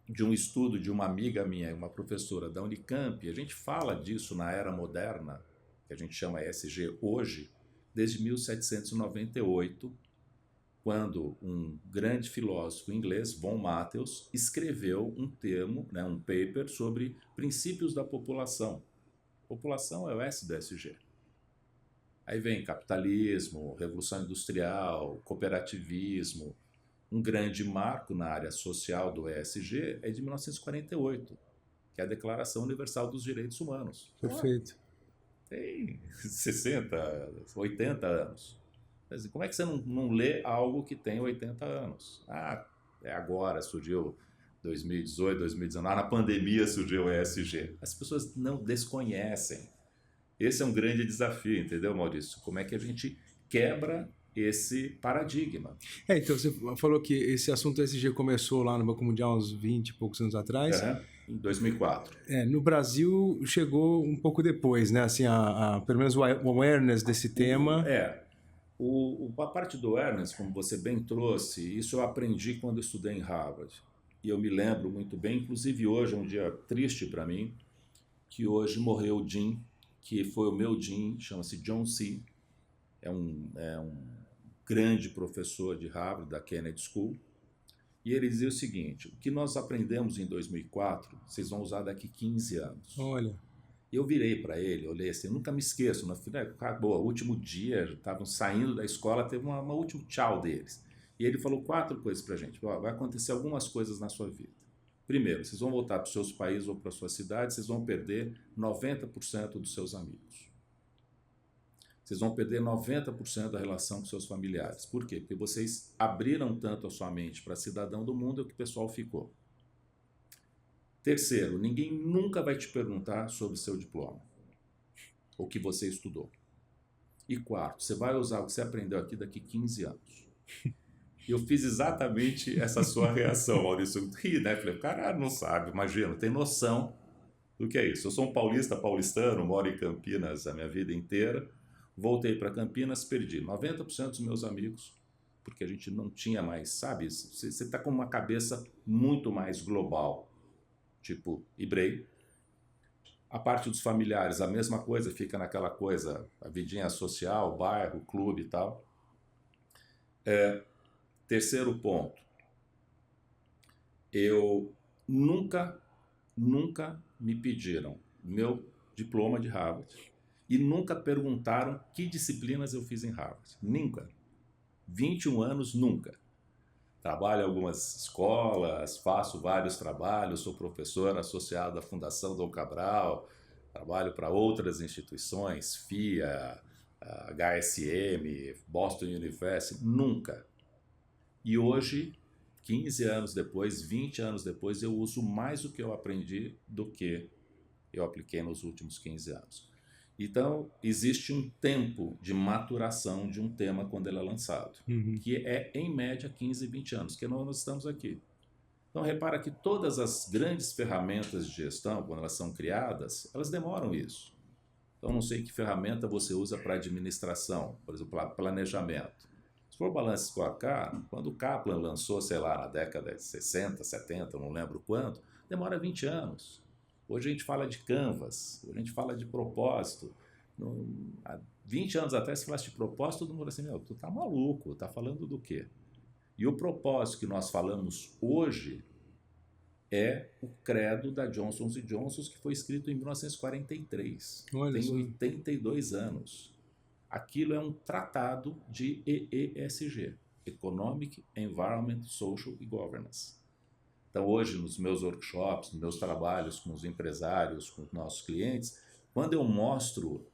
de um estudo de uma amiga minha, uma professora da Unicamp. A gente fala disso na era moderna, que a gente chama ESG hoje, desde 1798, quando um grande filósofo inglês, von Matheus, escreveu um termo, né, um paper sobre princípios da população. População é o S do ESG. Aí vem capitalismo, revolução industrial, cooperativismo. Um grande marco na área social do ESG é de 1948, que é a Declaração Universal dos Direitos Humanos. Perfeito. Tem 60, 80 anos. Como é que você não lê algo que tem 80 anos? Agora, surgiu 2018, 2019, na pandemia surgiu o ESG. As pessoas não desconhecem. Esse é um grande desafio, entendeu, Maurício? Como é que a gente quebra esse paradigma? Então você falou que esse assunto ESG começou lá no Banco Mundial uns 20 e poucos anos atrás. Em 2004. No Brasil chegou um pouco depois, né? Assim, pelo menos o awareness desse tema. A parte do awareness, como você bem trouxe, isso eu aprendi quando eu estudei em Harvard. E eu me lembro muito bem, inclusive hoje é um dia triste para mim, que hoje morreu o Dean, que foi o meu Dean, chama-se John C. É um grande professor de Harvard, da Kennedy School. E ele dizia o seguinte: o que nós aprendemos em 2004, vocês vão usar daqui 15 anos. Olha. Eu virei para ele, olhei assim, nunca me esqueço, acabou, o último dia, estavam saindo da escola, teve uma último tchau deles. E ele falou 4 coisas para a gente: vai acontecer algumas coisas na sua vida. Primeiro, vocês vão voltar para os seus países ou para a sua cidade, vocês vão perder 90% dos seus amigos. Vocês vão perder 90% da relação com seus familiares. Por quê? Porque vocês abriram tanto a sua mente para cidadão do mundo, é o que o pessoal ficou. Terceiro, ninguém nunca vai te perguntar sobre o seu diploma, o que você estudou. E quarto, você vai usar o que você aprendeu aqui daqui 15 anos. Eu fiz exatamente essa sua reação, Maurício. Eu ri, né? Falei, o cara não sabe, imagina, tem noção do que é isso. Eu sou um paulistano, moro em Campinas a minha vida inteira, voltei para Campinas, perdi 90% dos meus amigos, porque a gente não tinha mais, sabe? Você está com uma cabeça muito mais global, tipo Ibrei. A parte dos familiares, a mesma coisa, fica naquela coisa, a vidinha social, bairro, clube e tal. Terceiro ponto, eu nunca me pediram meu diploma de Harvard e nunca perguntaram que disciplinas eu fiz em Harvard. Nunca. 21 anos, nunca. Trabalho em algumas escolas, faço vários trabalhos, sou professor associado à Fundação Dom Cabral, trabalho para outras instituições, FIA, HSM, Boston University, nunca. E hoje, 15 anos depois, 20 anos depois, eu uso mais o que eu aprendi do que eu apliquei nos últimos 15 anos. Então, existe um tempo de maturação de um tema quando ele é lançado, que é, em média, 15, 20 anos, que nós estamos aqui. Então, repara que todas as grandes ferramentas de gestão, quando elas são criadas, elas demoram isso. Então, não sei que ferramenta você usa para administração, por exemplo, para planejamento. Se for Balance Scorecard, quando o Kaplan lançou, sei lá, na década de 60, 70, não lembro quanto, demora 20 anos. Hoje a gente fala de Canvas, hoje a gente fala de propósito. Há 20 anos atrás, se falasse de propósito, todo mundo assim, meu, tu tá maluco, tá falando do quê? E o propósito que nós falamos hoje é o credo da Johnson & Johnson, que foi escrito em 1943. Tem 82 anos. Aquilo é um tratado de EESG, Economic, Environment, Social e Governance. Então, hoje, nos meus workshops, nos meus trabalhos com os empresários, com os nossos clientes, quando eu mostro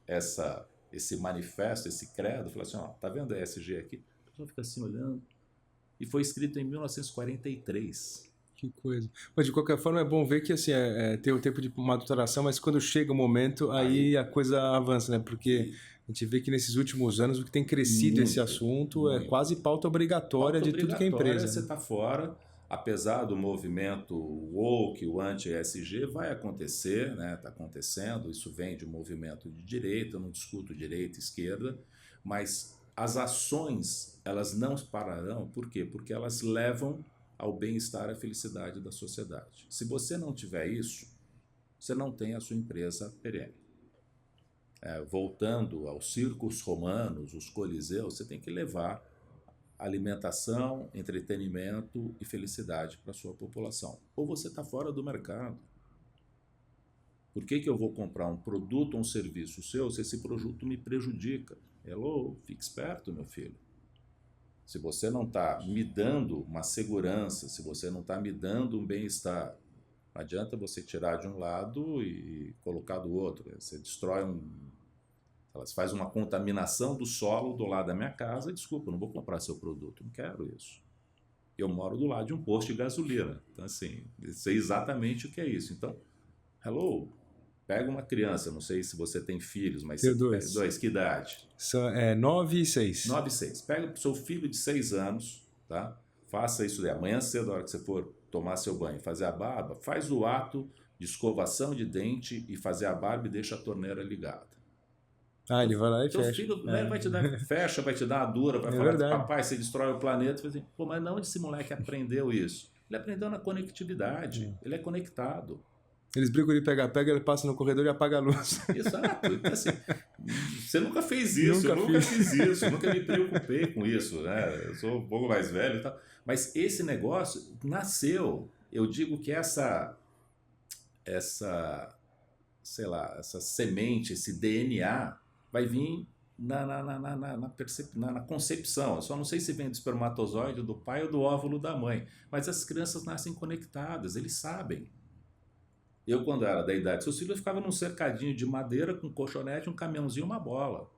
esse manifesto, esse credo, eu falo assim, ó, tá vendo a ESG aqui? A pessoa fica assim olhando. E foi escrito em 1943. Que coisa. Mas, de qualquer forma, é bom ver que assim, tem o tempo de maturação, mas quando chega o momento, aí a coisa avança, né? Porque a gente vê que nesses últimos anos o que tem crescido esse assunto é quase pauta obrigatória de tudo que é empresa. Você está fora, apesar do movimento woke, o anti-ESG, vai acontecer, né? Está acontecendo, isso vem de um movimento de direita, eu não discuto direita e esquerda, mas as ações, elas não pararão, por quê? Porque elas levam ao bem-estar e à felicidade da sociedade. Se você não tiver isso, você não tem a sua empresa perene. Voltando aos circos romanos, os coliseus, você tem que levar alimentação, entretenimento e felicidade para a sua população. Ou você está fora do mercado. Por que eu vou comprar um produto ou um serviço seu se esse produto me prejudica? Hello, fique esperto, meu filho. Se você não está me dando uma segurança, se você não está me dando um bem-estar, não adianta você tirar de um lado e colocar do outro. Você destrói você faz uma contaminação do solo do lado da minha casa. Desculpa, não vou comprar seu produto, não quero isso. Eu moro do lado de um posto de gasolina. Então, assim, sei exatamente o que é isso. Então, hello, pega uma criança, não sei se você tem filhos, mas... Tenho dois. Que idade? 9 e 6. 9 e 6. Pega o seu filho de 6 anos, tá? Faça isso daí. Amanhã cedo, na hora que você for tomar seu banho, fazer a barba, faz o ato de escovação de dente e fazer a barba e deixa a torneira ligada. Ele vai lá e fecha. Seu filho vai te dar, fecha, vai te dar uma dura, vai falar que papai, você destrói o planeta. Assim, pô, mas não onde esse moleque aprendeu isso? Ele aprendeu na conectividade, ele é conectado. Eles brigam de pega-pega, ele passa no corredor e apaga a luz. Exato. Então, assim, você nunca fez isso, eu nunca fiz isso, nunca me preocupei com isso, né? Eu sou um pouco mais velho e tal. Mas esse negócio nasceu. Eu digo que essa semente, esse DNA, vai vir na concepção. Eu só não sei se vem do espermatozoide do pai ou do óvulo da mãe. Mas as crianças nascem conectadas, eles sabem. Eu, quando era da idade dos seus filhos, eu ficava num cercadinho de madeira com um colchonete, um caminhãozinho e uma bola.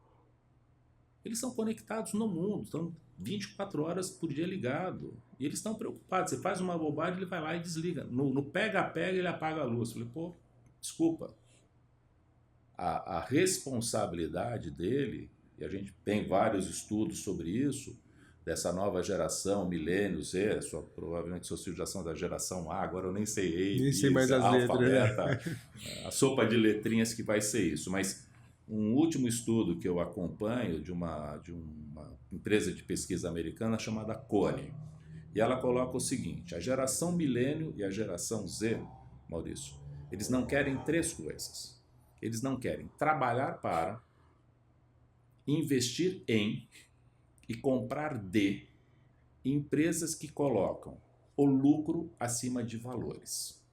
Eles são conectados no mundo, estão 24 horas por dia ligados. E eles estão preocupados. Você faz uma bobagem, ele vai lá e desliga. No pega-pega, ele apaga a luz. Eu falei, pô, desculpa. A responsabilidade dele, e a gente tem vários estudos sobre isso, dessa nova geração, milênio, Z, provavelmente seus filhos já são da geração A, agora eu nem sei, nem sei mais as alfa, letras, beta, a sopa de letrinhas que vai ser isso. Mas um último estudo que eu acompanho de uma empresa de pesquisa americana chamada Cone, e ela coloca o seguinte: a geração milênio e a geração Z, Maurício, eles não querem 3 coisas. Eles não querem trabalhar para, investir em e comprar de empresas que colocam o lucro acima de valores.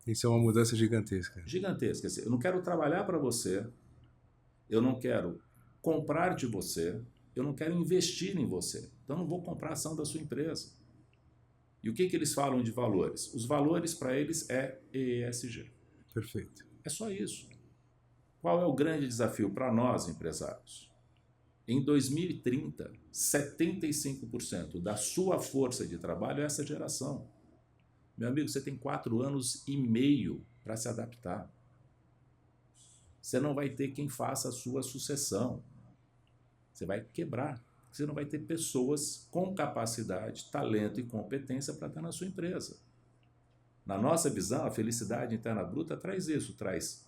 Isso é uma mudança gigantesca. Gigantesca. Eu não quero trabalhar para você, eu não quero comprar de você, eu não quero investir em você. Então eu não vou comprar a ação da sua empresa. E o que eles falam de valores? Os valores para eles é ESG. Perfeito. É só isso. Qual é o grande desafio para nós, empresários? Em 2030, 75% da sua força de trabalho é essa geração. Meu amigo, você tem 4 anos e meio para se adaptar. Você não vai ter quem faça a sua sucessão. Você vai quebrar. Você não vai ter pessoas com capacidade, talento e competência para estar na sua empresa. Na nossa visão, a felicidade interna bruta traz isso, traz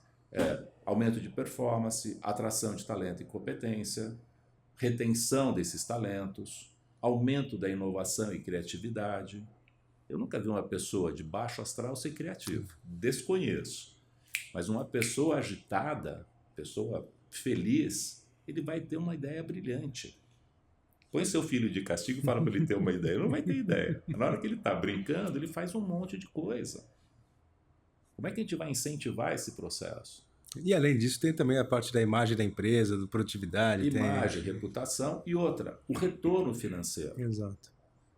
aumento de performance, atração de talento e competência, retenção desses talentos, aumento da inovação e criatividade. Eu nunca vi uma pessoa de baixo astral ser criativo, desconheço. Mas uma pessoa agitada, pessoa feliz, ele vai ter uma ideia brilhante. Põe seu filho de castigo e fala para ele ter uma ideia. Ele não vai ter ideia. Na hora que ele está brincando, ele faz um monte de coisa. Como é que a gente vai incentivar esse processo? E além disso, tem também a parte da imagem da empresa, da produtividade. Imagem, reputação e outra, o retorno financeiro. Exato.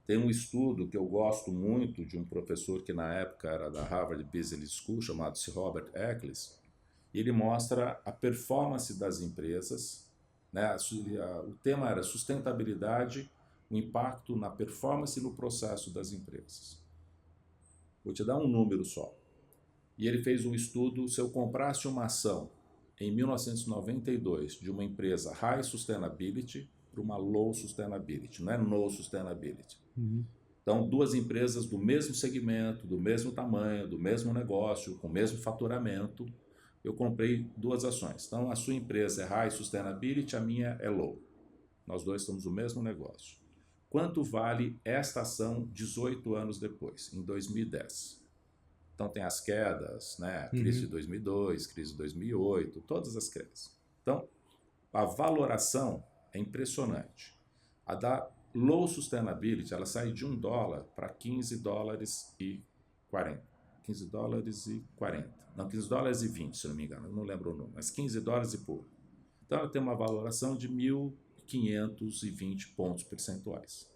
Tem um estudo que eu gosto muito de um professor que na época era da Harvard Business School, chamado Sir Robert Eccles, e ele mostra a performance das empresas, né? O tema era sustentabilidade, o impacto na performance e no processo das empresas. Vou te dar um número só. E ele fez um estudo, se eu comprasse uma ação em 1992 de uma empresa High Sustainability para uma Low Sustainability, não é No Sustainability. Uhum. Então, 2 empresas do mesmo segmento, do mesmo tamanho, do mesmo negócio, com o mesmo faturamento, eu comprei 2 ações. Então, a sua empresa é High Sustainability, a minha é Low. Nós 2 estamos no mesmo negócio. Quanto vale esta ação 18 anos depois, em 2010? Então tem as quedas, né? Crise de 2002, crise de 2008, todas as crises. Então, a valoração é impressionante. A da Low Sustainability, ela sai de $1 para $15,40. 15 dólares e 40. Não, 15 dólares e 20, se não me engano. Eu não lembro o número, mas 15 dólares e pouco. Então ela tem uma valoração de 1.520 pontos percentuais.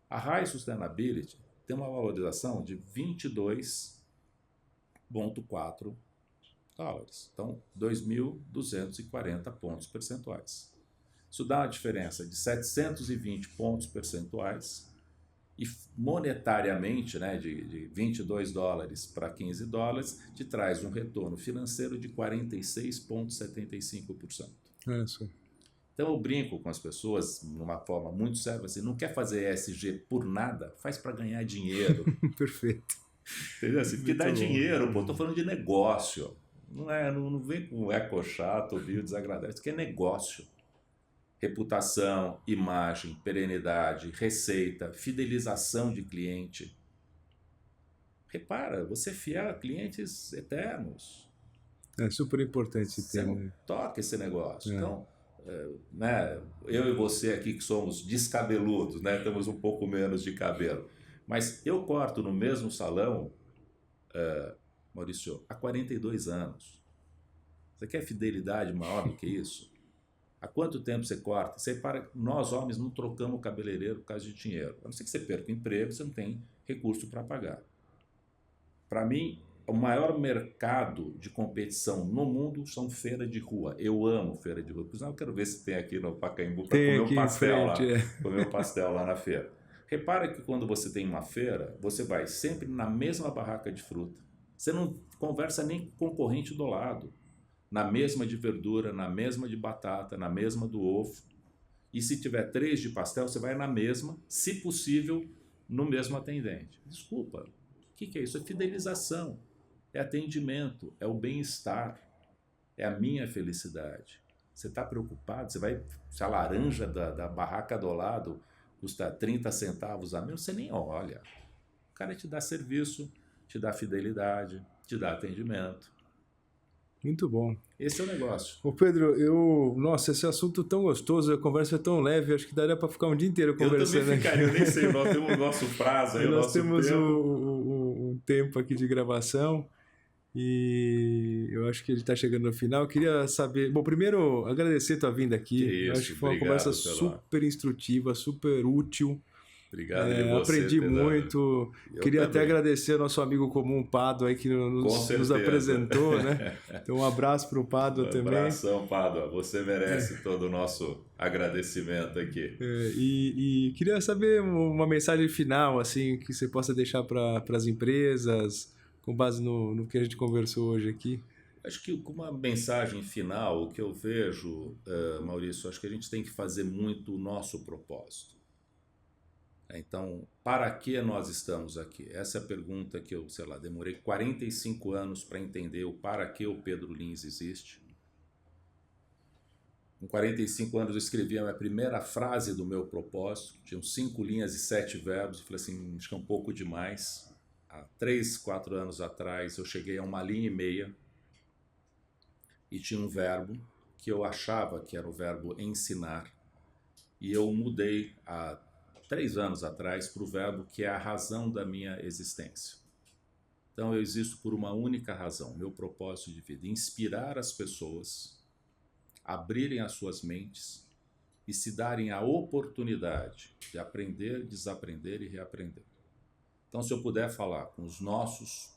A High Sustainability tem uma valorização de 22,4 dólares. Então, 2.240 pontos percentuais. Isso dá uma diferença de 720 pontos percentuais e monetariamente, né, de 22 dólares para 15 dólares, te traz um retorno financeiro de 46,75%. É isso. Então eu brinco com as pessoas, numa forma muito séria, assim, não quer fazer ESG por nada, faz para ganhar dinheiro. Perfeito. Entendeu? Assim, porque dá dinheiro, pô, tô falando de negócio. Não vem com eco chato, viu, desagradável. Isso aqui é negócio. Reputação, imagem, perenidade, receita, fidelização de cliente. Repara, você é fiel a clientes eternos. É super importante esse Você tema. não toca esse negócio. É. Então, né, eu e você aqui que somos descabeludos, né, temos um pouco menos de cabelo. Mas eu corto no mesmo salão, Maurício, há 42 anos. Você quer fidelidade maior do que isso? Há quanto tempo você corta? Você para, nós homens não trocamos o cabeleireiro por causa de dinheiro. A não ser que você perca o emprego, você não tem recurso para pagar. Para mim, o maior mercado de competição no mundo são feiras de rua. Eu amo feira de rua. Por exemplo, eu quero ver se tem aqui no Pacaembu para comer um pastel lá. Comer um pastel lá na feira. Repara que quando você tem uma feira, você vai sempre na mesma barraca de fruta. Você não conversa nem com o concorrente do lado. Na mesma de verdura, na mesma de batata, na mesma do ovo. E se tiver 3 de pastel, você vai na mesma, se possível, no mesmo atendente. Desculpa, o que é isso? É fidelização, é atendimento, é o bem-estar, é a minha felicidade. Você está preocupado? Se a laranja da barraca do lado custa 30 centavos a menos, você nem olha. O cara te dá serviço, te dá fidelidade, te dá atendimento. Muito bom. Esse é o negócio. Ô Pedro, nossa, esse assunto tão gostoso, a conversa é tão leve, acho que daria para ficar um dia inteiro conversando. Eu também ficaria, eu nem sei, nós temos o nosso prazo aí, nós nosso temos tempo. um tempo aqui de gravação e eu acho que ele está chegando no final. Eu queria saber, bom, primeiro agradecer a tua vinda aqui. Que isso, eu acho que foi uma conversa super instrutiva, super útil. Obrigado de você, aprendi Pedro. muito. Queria até agradecer ao nosso amigo comum, Pádua, aí, que nos apresentou, né? Então, um abraço para o Pádua também. Um abração, Pádua. Você merece todo o nosso agradecimento aqui. E queria saber uma mensagem final, assim, que você possa deixar para as empresas, com base no que a gente conversou hoje aqui. Acho que com uma mensagem final, o que eu vejo, Maurício, acho que a gente tem que fazer muito o nosso propósito. Então, para que nós estamos aqui? Essa é a pergunta que eu, demorei 45 anos para entender o para que o Pedro Lins existe. Com 45 anos eu escrevi a minha primeira frase do meu propósito, tinham 5 linhas e 7 verbos, eu falei assim, acho que é um pouco demais. Há 3, 4 anos atrás eu cheguei a 1,5 linha e tinha um verbo que eu achava que era o verbo ensinar e eu mudei há 3 anos atrás para o verbo que é a razão da minha existência. Então eu existo por uma única razão, meu propósito de vida, inspirar as pessoas, abrirem as suas mentes e se darem a oportunidade de aprender, desaprender e reaprender. Então se eu puder falar com os nossos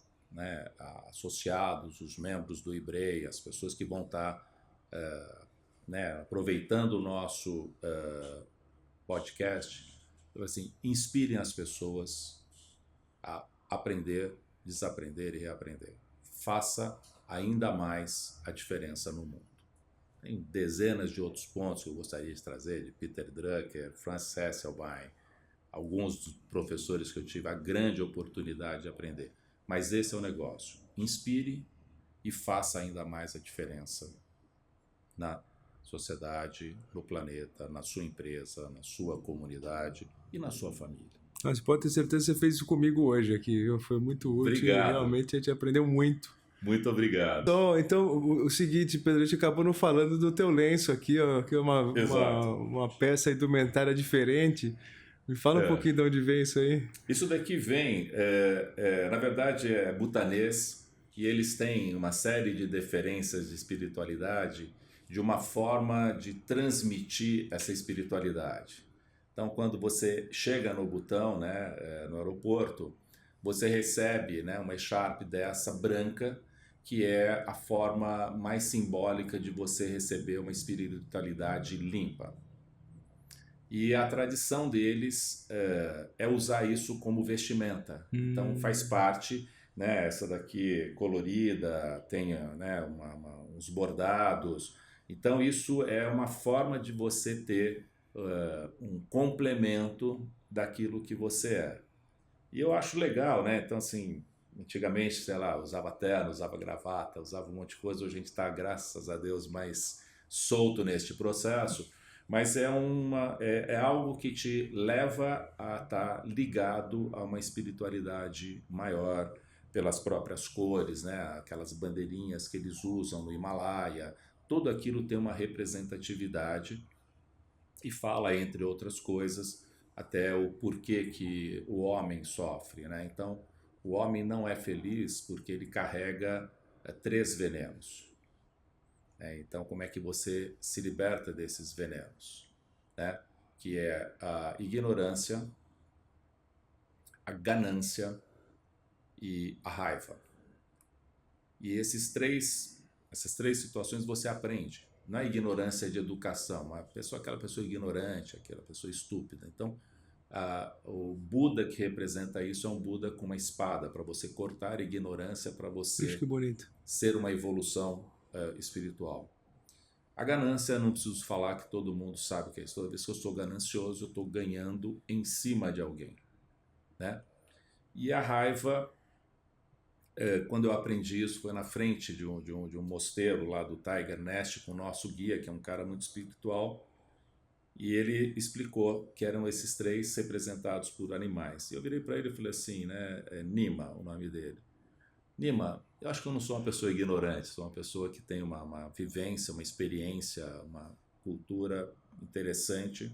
associados, os membros do IBREI, as pessoas que vão estar aproveitando o nosso podcast, então, assim, inspirem as pessoas a aprender, desaprender e reaprender. Faça ainda mais a diferença no mundo. Tem dezenas de outros pontos que eu gostaria de trazer, de Peter Drucker, Francis Hesselbein, alguns dos professores que eu tive a grande oportunidade de aprender. Mas esse é o negócio. Inspire e faça ainda mais a diferença na sociedade, no planeta, na sua empresa, na sua comunidade e na sua família. Você pode ter certeza que você fez isso comigo hoje aqui. Foi muito útil. Obrigado. E realmente a gente aprendeu muito. Muito obrigado. Então o seguinte, Pedro, a gente acabou não falando do teu lenço aqui, ó, que é uma peça indumentária diferente. Me fala um pouquinho de onde vem isso aí. Isso daqui vem, na verdade, é butanês, e eles têm uma série de deferências de espiritualidade, de uma forma de transmitir essa espiritualidade. Então, quando você chega no Butão, no aeroporto, você recebe uma echarpe dessa branca, que é a forma mais simbólica de você receber uma espiritualidade limpa. E a tradição deles é usar isso como vestimenta. Então, faz parte, essa daqui colorida, tem uns bordados. Então, isso é uma forma de você ter um complemento daquilo que você é. E eu acho legal, Então, assim, antigamente, usava terno, usava gravata, usava um monte de coisa. Hoje a gente está, graças a Deus, mais solto neste processo. Mas é algo que te leva a estar ligado a uma espiritualidade maior pelas próprias cores, Aquelas bandeirinhas que eles usam no Himalaia. Tudo aquilo tem uma representatividade e fala, entre outras coisas, até o porquê que o homem sofre, Então, o homem não é feliz porque ele carrega 3 venenos. Então, como é que você se liberta desses venenos? Que é a ignorância, a ganância e a raiva. E essas três situações você aprende. Não é ignorância de educação, aquela pessoa ignorante, aquela pessoa estúpida. Então, o Buda que representa isso é um Buda com uma espada, para você cortar a ignorância, para você que bonito. ser uma evolução espiritual. A ganância, não preciso falar que todo mundo sabe que é isso. Toda vez que eu sou ganancioso, eu estou ganhando em cima de alguém, né? E a raiva, quando eu aprendi isso, foi na frente de um mosteiro lá do Tiger Nest com o nosso guia, que é um cara muito espiritual, e ele explicou que eram esses 3 representados por animais. E eu virei para ele e falei assim, né? Nima, o nome dele. Nima, eu acho que eu não sou uma pessoa ignorante, sou uma pessoa que tem uma vivência, uma experiência, uma cultura interessante.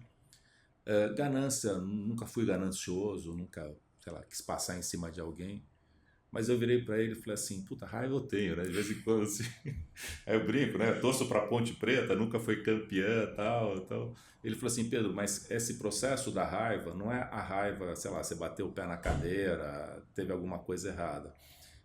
Ganância, nunca fui ganancioso, nunca, sei lá, quis passar em cima de alguém. Mas eu virei para ele e falei assim, puta, raiva eu tenho, né? De vez em quando, assim. Aí eu brinco, né? Torço para Ponte Preta, nunca foi campeã, tal. Ele falou assim, Pedro, mas esse processo da raiva não é a raiva, sei lá, você bateu o pé na cadeira, teve alguma coisa errada.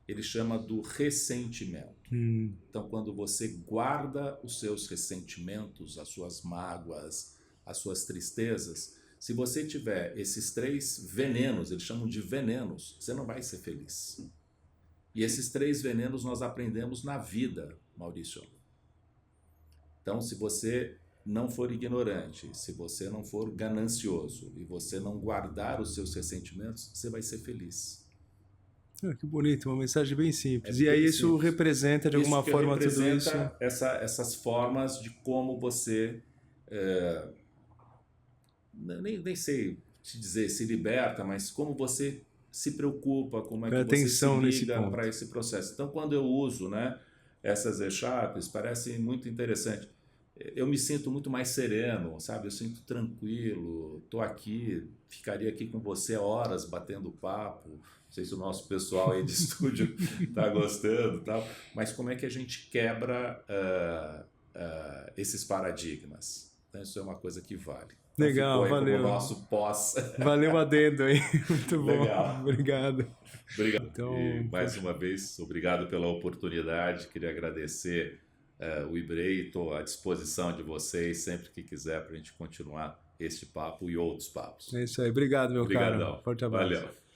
Ele chama do ressentimento. Então, quando você guarda os seus ressentimentos, as suas mágoas, as suas tristezas, se você tiver esses 3 venenos, eles chamam de venenos, você não vai ser feliz. E esses 3 venenos nós aprendemos na vida, Maurício. Então, se você não for ignorante, se você não for ganancioso e você não guardar os seus ressentimentos, você vai ser feliz. Que bonito, uma mensagem bem simples. E aí isso simples. Representa de alguma forma tudo isso? Essas formas de como você, nem sei te dizer, se liberta, mas como você se preocupa, como é que você se liga para esse processo. Então, quando eu uso, né, essas E-Chapes, parece muito interessante. Eu me sinto muito mais sereno, sabe? Eu sinto tranquilo, estou aqui, ficaria aqui com você horas batendo papo. Não sei se o nosso pessoal aí de estúdio está gostando e tal, mas como é que a gente quebra esses paradigmas? Então, isso é uma coisa que vale. Então, legal, valeu. Como o nosso pós. Valeu a dedo aí, muito bom. Legal. Obrigado. Então, e mais uma vez, obrigado pela oportunidade. Queria agradecer o Ibrei, estou à disposição de vocês sempre que quiser para a gente continuar este papo e outros papos. É isso aí, obrigado, meu Obrigadão. cara. Forte abraço. Valeu.